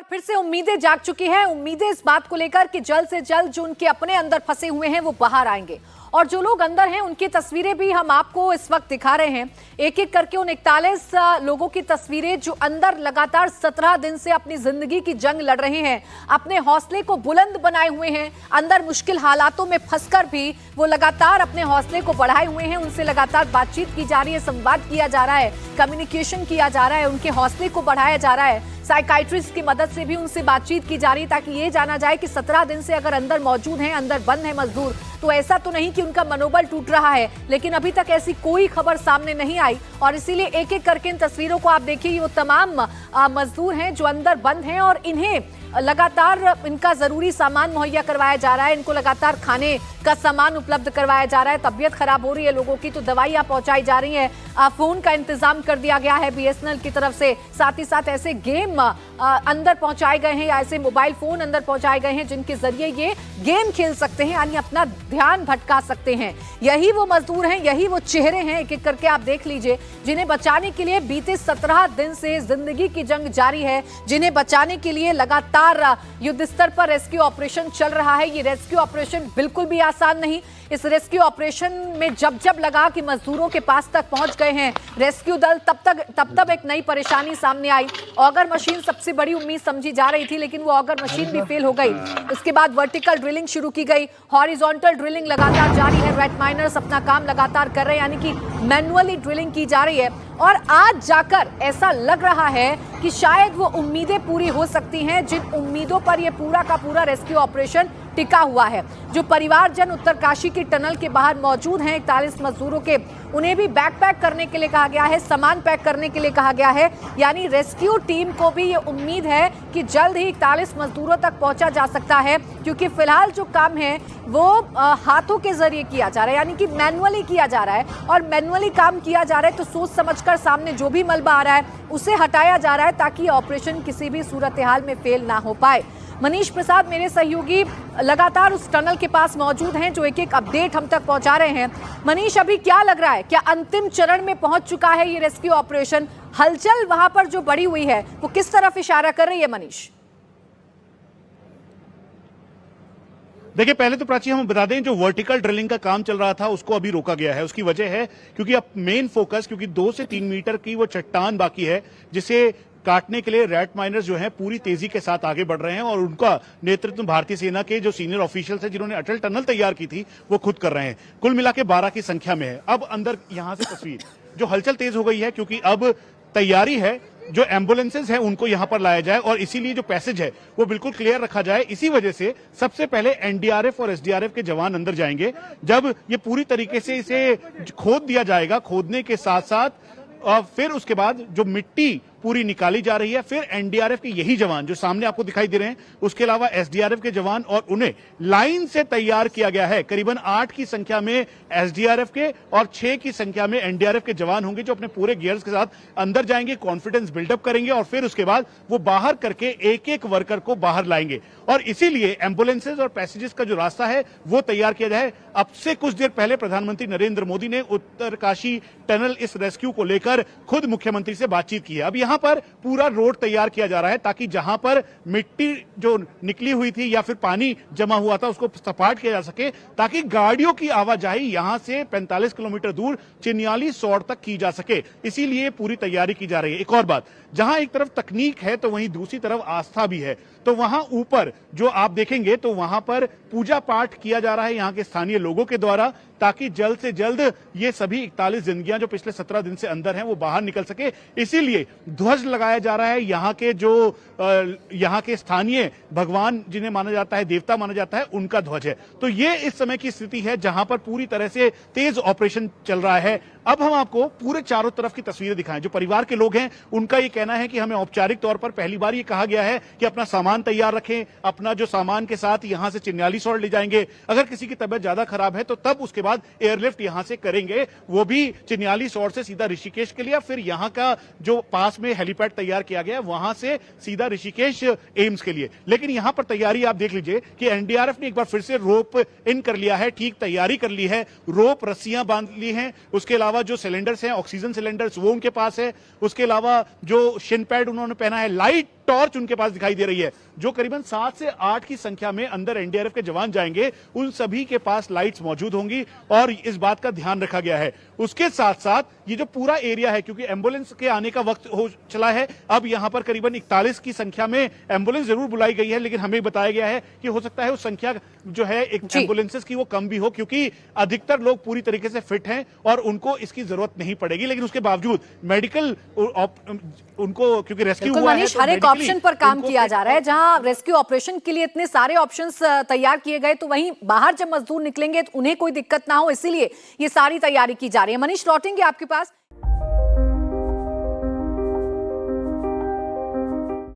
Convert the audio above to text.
बार फिर से उम्मीदें जाग चुकी हैं। उम्मीदें इस बात को लेकर कि जल्द से जल्द जो उनके अपने अंदर फंसे हुए हैं वो बाहर आएंगे, और जो लोग अंदर हैं उनकी तस्वीरें भी हम आपको इस वक्त दिखा रहे हैं। एक एक करके उन 41 लोगों की तस्वीरें जो अंदर लगातार 17 दिन से अपनी जिंदगी की जंग लड़ रहे हैं, अपने हौसले को बुलंद बनाए हुए हैं, अंदर मुश्किल हालातों में फंसकर भी वो लगातार अपने हौसले को बढ़ाए हुए हैं। उनसे लगातार बातचीत की जा रही है, संवाद किया जा रहा है, कम्युनिकेशन किया जा रहा है, उनके हौसले को बढ़ाया जा रहा है। साइकाइट्रिस्ट की मदद से भी उनसे बातचीत की जा रही है ताकि ये जाना जाए कि 17 दिन से अगर अंदर मौजूद हैं, अंदर बंद है मजदूर, तो ऐसा तो नहीं कि उनका मनोबल टूट रहा है। लेकिन अभी तक ऐसी कोई खबर सामने नहीं आई, और इसीलिए एक एक करके इन तस्वीरों को आप देखिए। वो तमाम मजदूर हैं जो अंदर बंद हैं, और इन्हें लगातार इनका जरूरी सामान मुहैया करवाया जा रहा है। इनको लगातार खाने का सामान उपलब्ध करवाया जा रहा है। तबीयत खराब हो रही है लोगों की तो दवाइयां पहुंचाई जा रही हैं। फोन का इंतजाम कर दिया गया है बीएसएनएल की तरफ से। साथ ही साथ ऐसे गेम अंदर पहुंचाए गए हैं, या ऐसे मोबाइल फोन अंदर पहुंचाए गए हैं जिनके जरिए ये गेम खेल सकते हैं, यानी अपना ध्यान भटका सकते हैं। यही वो मजदूर हैं, यही वो चेहरे हैं, एक एक करके आप देख लीजिए, जिन्हें बचाने के लिए बीते 17 दिन से जिंदगी की जंग जारी है, जिन्हें बचाने के लिए लगातार युद्ध स्तर पर रेस्क्यू ऑपरेशन चल रहा है। ये रेस्क्यू ऑपरेशन बिल्कुल भी आसान नहीं। इस रेस्क्यू ऑपरेशन में जब लगा कि मजदूरों के पास तक पहुंच गए हैं रेस्क्यू दल, तब एक नई परेशानी सामने आई। ऑगर मशीन सबसे बड़ी उम्मीद समझी जा रही थी, लेकिन वो ऑगर मशीन भी फेल हो गई। इसके बाद वर्टिकल ड्रिलिंग शुरू की गई, हॉरिजॉन्टल ड्रिलिंग लगातार जारी है। रेड माइनर्स अपना काम लगातार कर रहे हैं, यानी कि मैन्युअली ड्रिलिंग की जा रही है। और आज जाकर ऐसा लग रहा है कि शायद वो उम्मीदें पूरी हो सकती हैं जिन उम्मीदों पर यह पूरा का पूरा रेस्क्यू ऑपरेशन टिका हुआ है। जो परिवारजन उत्तरकाशी की टनल के बाहर मौजूद हैं 41 मजदूरों के, उन्हें भी बैग पैक करने के लिए कहा गया है, सामान पैक करने के लिए कहा गया है। यानी रेस्क्यू टीम को भी ये उम्मीद है कि जल्द ही 41 मजदूरों तक पहुंचा जा सकता है, क्योंकि फिलहाल जो काम है वो हाथों के जरिए किया जा रहा है, यानी कि मैनुअली किया जा रहा है। और मैनुअली काम किया जा रहा है तो सोच समझकर सामने जो भी मलबा आ रहा है उसे हटाया जा रहा है, ताकि ऑपरेशन किसी भी सूरत हाल में फेल ना हो पाए। मनीष प्रसाद मेरे सहयोगी लगातार उस टनल के पास मौजूद हैं, जो एक एक अपडेट हम तक पहुंचा रहे हैं। मनीष, अभी क्या लग रहा है, क्या अंतिम चरण में पहुंच चुका है ये रेस्क्यू ऑपरेशन? हलचल वहां पर जो बढ़ी हुई है वो किस तरफ इशारा कर रही है मनीष? देखिए, पहले तो प्राची हम बता दें, जो वर्टिकल ड्रिलिंग का काम चल रहा था उसको अभी रोका गया है। उसकी वजह है क्योंकि अब मेन फोकस, क्योंकि 2 से 3 मीटर की वो चट्टान बाकी है जिसे काटने के लिए रेड माइनर्स जो हैं पूरी तेजी के साथ आगे बढ़ रहे हैं, और उनका नेतृत्व भारतीय सेना के जो सीनियर ऑफिशियल्स हैं जिन्होंने अटल टनल तैयार की थी वो खुद कर रहे हैं। कुल मिला के 12 की संख्या में है। अब अंदर यहां से तस्वीर जो हलचल तेज हो गई है, क्योंकि अब तैयारी है जो एम्बुलेंसेज हैं उनको यहां पर लाया जाए, और इसीलिए जो पैसेज है वो बिल्कुल क्लियर रखा जाए। इसी वजह से सबसे पहले एनडीआरएफ और एसडीआरएफ के जवान अंदर जाएंगे। जब ये पूरी तरीके से इसे खोद दिया जाएगा, खोदने के साथ साथ फिर उसके बाद जो मिट्टी पूरी निकाली जा रही है, फिर एनडीआरएफ के यही जवान जो सामने आपको दिखाई दे रहे हैं, उसके अलावा एसडीआरएफ के जवान, और उन्हें लाइन से तैयार किया गया है। करीबन 8 की संख्या में एसडीआरएफ के और 6 की संख्या में एनडीआरएफ के जवान होंगे, जो अपने पूरे गियर्स के साथ अंदर जाएंगे, कॉन्फिडेंस बिल्डअप करेंगे, और फिर उसके बाद वो बाहर करके एक एक वर्कर को बाहर लाएंगे। और इसीलिए एम्बुलेंसेज और पैसेजेस का जो रास्ता है वो तैयार किया जाए। अब से कुछ देर पहले प्रधानमंत्री नरेंद्र मोदी ने उत्तरकाशी टनल इस रेस्क्यू को लेकर खुद मुख्यमंत्री से बातचीत की है। अब यहां पर पूरा रोड तैयार किया जा रहा है, ताकि जहां पर मिट्टी जो निकली हुई थी या फिर पानी जमा हुआ था उसको सपाट किया जा सके, ताकि गाड़ियों की आवाजाही यहां से 45 किलोमीटर दूर चिन्याली सौड़ तक की जा सके। इसीलिए पूरी तैयारी की जा रही है। एक और बात, जहां एक तरफ तकनीक है तो वहीं दूसरी तरफ आस्था भी है। तो वहां ऊपर जो आप देखेंगे तो वहां पर पूजा पाठ किया जा रहा है यहां के स्थानीय लोगों के द्वारा, ताकि जल्द से जल्द ये सभी 41 जिंदगियां जो पिछले 17 दिन से अंदर हैं वो बाहर निकल सके। इसीलिए ध्वज लगाया जा रहा है। यहाँ के जो यहाँ के स्थानीय भगवान जिन्हें माना जाता है, देवता माना जाता है, उनका ध्वज है। तो ये इस समय की स्थिति है जहां पर पूरी तरह से तेज ऑपरेशन चल रहा है। अब हम आपको पूरे चारों तरफ की तस्वीरें दिखाएं। जो परिवार के लोग हैं उनका ये कहना है कि हमें औपचारिक तौर पर पहली बार ये कहा गया है कि अपना सामान तैयार रखें, अपना जो सामान के साथ यहां से चिन्याली सौड़ ले जाएंगे। अगर किसी की तबियत ज्यादा खराब है तो तब उसके बाद एयरलिफ्ट यहां से करेंगे, वो भी चिन्याली सौड़ से सीधा ऋषिकेश के लिए, फिर यहां का जो पास में हेलीपैड तैयार किया गया है वहां से सीधा ऋषिकेश एम्स के लिए। लेकिन यहां पर तैयारी आप देख लीजिए कि एनडीआरएफ ने एक बार फिर से रोप इन कर लिया है, ठीक तैयारी कर ली है, रोप रस्सियां बांध ली हैं। उसके अलावा जो सिलेंडर्स हैं, ऑक्सीजन सिलेंडर्स, वो उनके पास है। उसके अलावा जो शिन पैड उन्होंने पहना है, लाइट टॉर्च उनके पास दिखाई दे रही है। जो करीबन 7 से 8 की संख्या में अंदर एनडीआरएफ के जवान जाएंगे, उन सभी के पास लाइट्स मौजूद होंगी और इस बात का ध्यान रखा गया है। उसके साथ साथ ये जो पूरा एरिया है, क्योंकि एम्बुलेंस के आने का वक्त हो चला है, अब यहां पर करीबन 41 की संख्या में एम्बुलेंस जरूर बुलाई गई है, लेकिन हमें बताया गया है कि हो सकता है वो संख्या जो है एक एम्बुलेंसेस की वो कम भी हो, क्योंकि अधिकतर लोग पूरी तरीके से फिट हैं और उनको इसकी जरूरत नहीं पड़ेगी। लेकिन उसके बावजूद मेडिकल उनको, क्योंकि रेस्क्यू हुआ है, हर एक ऑप्शन पर काम किया जा रहा है। जहां रेस्क्यू ऑपरेशन के लिए इतने सारे ऑप्शंस तैयार किए गए, तो वहीं बाहर जब मजदूर निकलेंगे तो उन्हें कोई दिक्कत ना हो, इसीलिए ये सारी तैयारी की जा रही है। मनीष, लौटेंगे आपके पास।